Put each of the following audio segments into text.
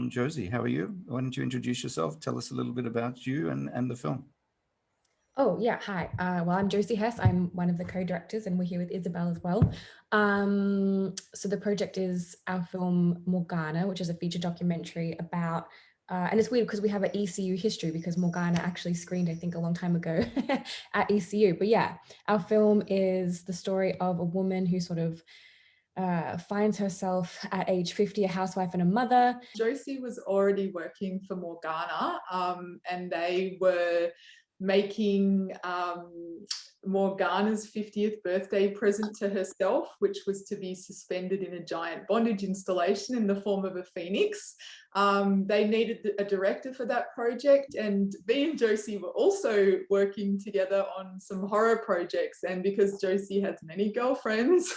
Josie, how are you? Why don't you introduce yourself? Tell us a little bit about you and the film. Oh, yeah. Hi. Well, I'm Josie Hess. I'm one of the co-directors, and we're here with Isabel as well. So the project is our film Morgana, which is a feature documentary about, and it's weird because we have an ECU history because Morgana actually screened, I think, a long time ago at ECU. But yeah, our film is the story of a woman who sort of finds herself at age 50 a housewife and a mother. Josie was already working for Morgana, and they were making Morgana's 50th birthday present to herself, which was to be suspended in a giant bondage installation in the form of a phoenix. They needed a director for that project, and me and Josie were also working together on some horror projects. And because Josie has many girlfriends,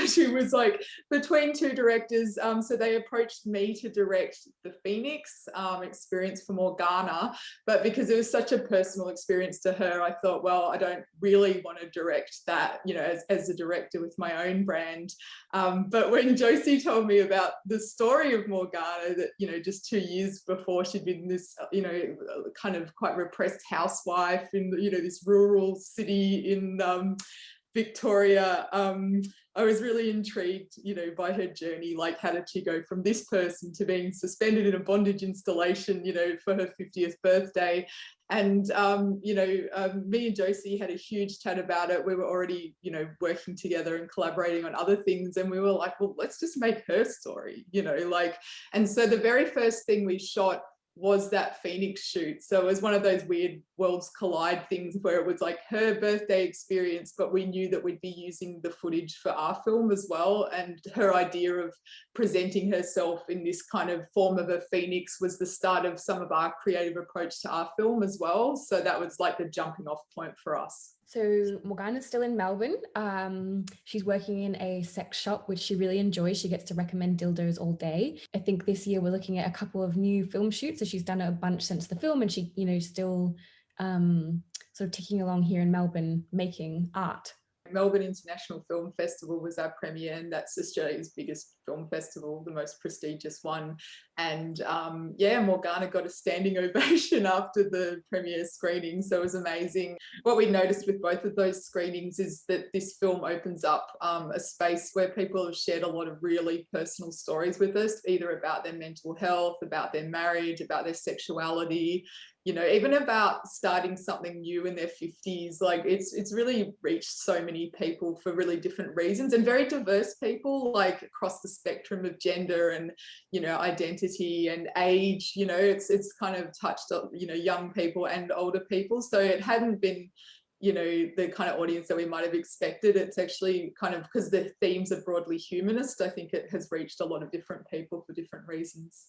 she was like between two directors. So they approached me to direct the Phoenix experience for Morgana, but because it was such a personal experience to her, I thought, well, I don't really want to direct that, you know, as a director with my own brand. But when Josie told me about the story of Morgana, that, you know, just 2 years before she'd been this, you know, kind of quite repressed housewife in, you know, this rural city in Victoria, I was really intrigued, you know, by her journey. Like, how did she go from this person to being suspended in a bondage installation, you know, for her 50th birthday? And, you know, me and Josie had a huge chat about it. We were already, you know, working together and collaborating on other things. And we were like, well, let's just make her story, you know, like, and so the very first thing we shot was that Phoenix shoot. So it was one of those weird worlds collide things where it was like her birthday experience, but we knew that we'd be using the footage for our film as well. And her idea of presenting herself in this kind of form of a Phoenix was the start of some of our creative approach to our film as well. So that was like the jumping off point for us. So Morgana's still in Melbourne. She's working in a sex shop, which she really enjoys. She gets to recommend dildos all day. I think this year we're looking at a couple of new film shoots. So she's done a bunch since the film, and she, you know, still sort of ticking along here in Melbourne making art. Melbourne International Film Festival was our premiere, and that's Australia's biggest film festival, the most prestigious one. And yeah, Morgana got a standing ovation after the premiere screening, so it was amazing. What we noticed with both of those screenings is that this film opens up a space where people have shared a lot of really personal stories with us, either about their mental health, about their marriage, about their sexuality, you know, even about starting something new in their 50s. Like, it's really reached so many people for really different reasons, and very diverse people, like across the spectrum of gender and, you know, identity and age. You know, it's kind of touched, you know, young people and older people. So it hadn't been, you know, the kind of audience that we might have expected. It's actually kind of, because the themes are broadly humanist, I think it has reached a lot of different people for different reasons.